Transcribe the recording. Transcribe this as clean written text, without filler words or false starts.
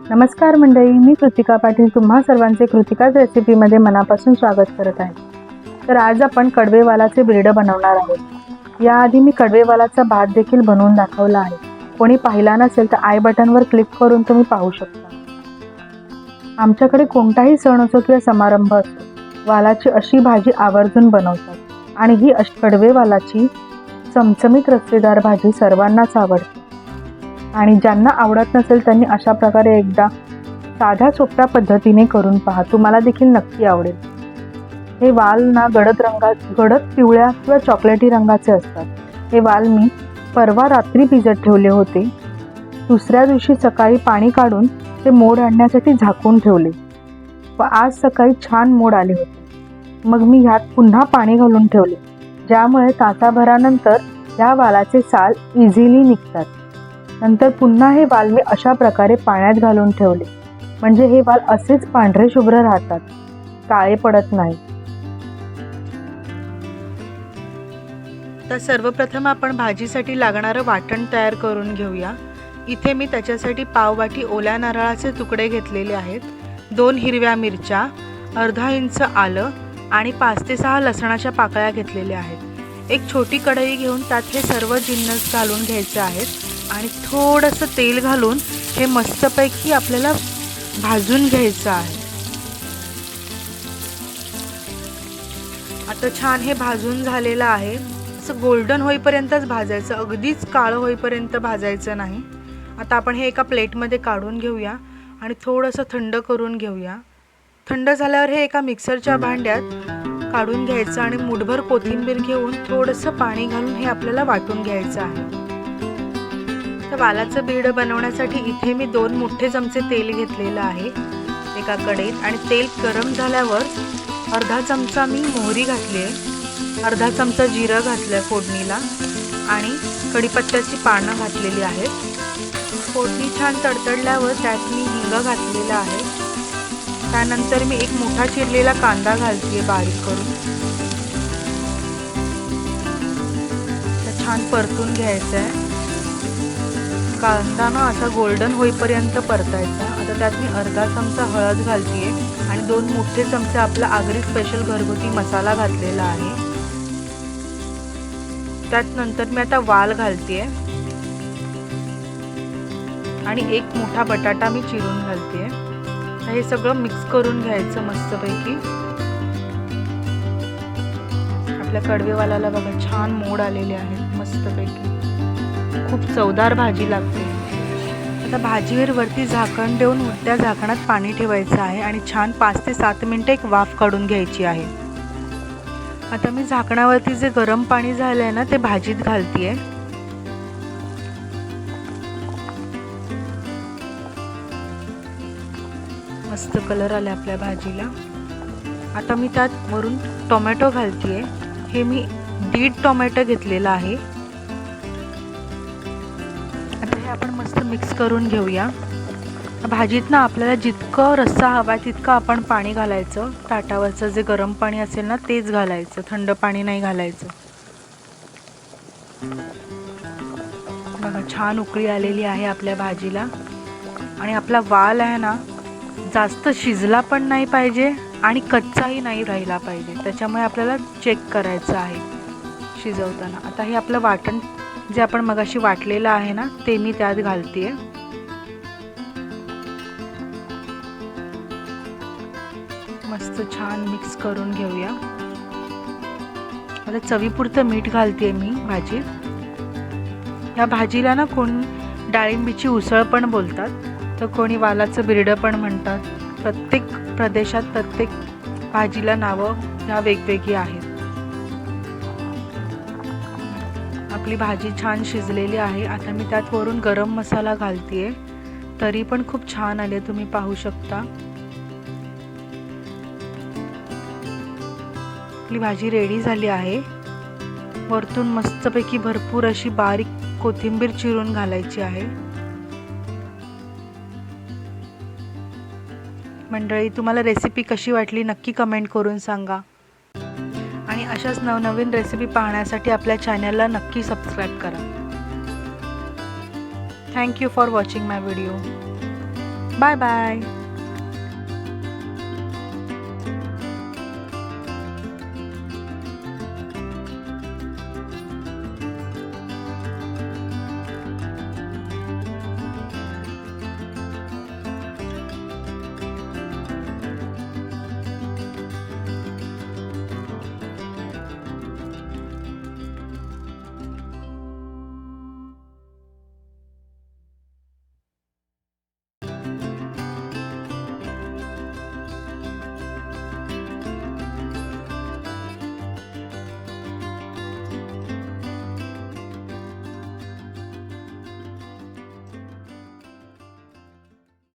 नमस्कार मंडळी, मी कृतिका पाटील तुम्हा सर्वांचे कृतिकाज रेसिपीमध्ये मनापासून स्वागत करत आहे। तर आज आपण कडवेवालाचे बिरडं बनवणार आहोत। याआधी मी कडवेवालाचा भात देखील बनवून दाखवला आहे। कोणी पाहिला नसेल तर आय बटनवर क्लिक करून तुम्ही पाहू शकता। आमच्याकडे कोणताही सण असो किंवा समारंभ असो, वालाची अशी भाजी आवर्जून बनवतात आणि ही कडवेवालाची चमचमीत रस्सेदार भाजी सर्वांनाच आवडते। आणि ज्यांना आवडत नसेल त्यांनी अशा प्रकारे एकदा साध्या सोप्या पद्धतीने करून पहा, तुम्हाला देखील नक्की आवडेल। हे वाल ना गडद पिवळ्या किंवा चॉकलेटी रंगाचे असतात। हे वाल मी परवा रात्री भिजत ठेवले होते। दुसऱ्या दिवशी सकाळी पाणी काढून ते मोड आणण्यासाठी झाकून ठेवले व आज सकाळी छान मोड आले होते। मग मी ह्यात पुन्हा पाणी घालून ठेवले, ज्यामुळे तासाभरानंतर या वालाचे साल इझिली निघतात। नंतर पुन्हा हे वाल मी अशा प्रकारे पाण्यात घालून ठेवले, म्हणजे हे वाल असेच पांढरे शुभ्र राहतात, काळे पडत नाही। तर सर्वप्रथम आपण भाजीसाठी लागणारं वाटण तयार करून घेऊया। इथे मी त्याच्यासाठी पाव वाटी ओल्या नारळाचे तुकडे घेतलेले आहेत, 2 हिरव्या मिरच्या, अर्धा इंच आलं आणि 5 ते 6 लसणाच्या पाकळ्या घेतलेल्या आहेत। एक छोटी कढई घेऊन त्यात हे सर्व जिन्नस घालून घ्यायचे आहेत आणि थोडंसं तेल घालून हे मस्तपैकी आपल्याला भाजून घ्यायचं आहे। आता छान हे भाजून झालेलं आहे। असं गोल्डन होईपर्यंतच भाजायचं, अगदीच काळं होईपर्यंत भाजायचं नाही। आता आपण हे एका प्लेटमध्ये काढून घेऊया आणि थोडंसं थंड करून घेऊया। थंड झाल्यावर हे एका मिक्सरच्या भांड्यात काढून घ्यायचं आणि मुठभर कोथिंबीर घेऊन थोडंसं पाणी घालून हे आपल्याला वाटून घ्यायचं आहे। तर वालाचं बिरडं बनवण्यासाठी इथे मी 2 मोठे चमचे तेल घेतलेलं आहे एका कढईत आणि तेल गरम झाल्यावर अर्धा चमचा मी मोहरी घातली आहे, अर्धा चमचा जिरं घातलं फोडणीला आणि कढीपत्त्याची पानं घातलेली आहेत। फोडणी छान तडतडल्यावर त्यात मी हिंग घातलेला आहे। त्यानंतर मी एक मोठा चिरलेला कांदा घालते बारीक करून, छान परतून घ्यायचं आहे। कांदा ना असा गोल्डन होईपर्यंत परतायचा। आता त्यात मी अर्धा चमचा हळद घालते आणि 2 मोठे चमचे आपला आगरी स्पेशल घरगुती मसाला घातलेला आहे। त्यात नंतर मी आता वाल घालते आणि एक मोठा बटाटा मी चिरून घालते। हे सगळं मिक्स करून घ्यायचं मस्तपैकी। आपल्या कडवेवालाला बघा छान मोड आलेले आहेत मस्तपैकी, खूप चवदार भाजी लागते। आता भाजीवर वरती झाकण देऊन त्या झाकणात पाणी ठेवायचं आहे आणि छान 5 ते 7 मिनिटं एक वाफ काढून घ्यायची आहे। आता मी झाकणावरती जे गरम पाणी झालंय ना ते भाजीत घालतेय। मस्त कलर आला आपल्या भाजीला। आता मी त्यात वरून टोमॅटो घालतेय। हे मी 1.5 टोमॅटो घेतलेला आहे। आता हे आपण मस्त मिक्स करून घेऊया। भाजीत ना आपल्याला जितकं रस्सा हवा तितकं आपण पाणी घालायचं। ताटावरचं जे गरम पाणी असेल ना तेच घालायचं, थंड पाणी नाही घालायचं। बघा छान उकळी आलेली आहे आपल्या भाजीला आणि आपला वाल आहे ना जास्त शिजला पण नाही पाहिजे आणि कच्चाही नाही राहिला पाहिजे, त्याच्यामुळे आपल्याला चेक करायचं आहे शिजवताना। आता हे आपलं वाटण जे आपण मगाशी वाटलेलं आहे ना ते मी त्यात घालतेय। मस्त छान मिक्स करून घेऊया। आता चवीपुरतं मीठ घालतेय मी भाजीत। या भाजीला ना कोणी डाळिंबीची उसळ पण बोलतात, तर कोणी वालाचं बिरडं पण म्हणतात। प्रत्येक प्रदेशात प्रत्येक भाजीला नावं ह्या वेगवेगळी आहेत। आपली भाजी छान शिजलेली आहे। आता मी त्यात वरून गरम मसाला घालतेय, तरी पण खूप छान आले, तुम्ही पाहू शकता। आपली भाजी रेडी झाली आहे। वरतून मस्तपैकी भरपूर अशी बारीक कोथिंबीर चिरून घालायची आहे। मंडळी, तुम्हाला रेसिपी कशी वाटली नक्की कमेंट करून सांगा आणि अशाच नवनवीन रेसिपी पाहण्यासाठी आपल्या चॅनलला नक्की सबस्क्राईब करा। Thank you for watching my video. Bye bye.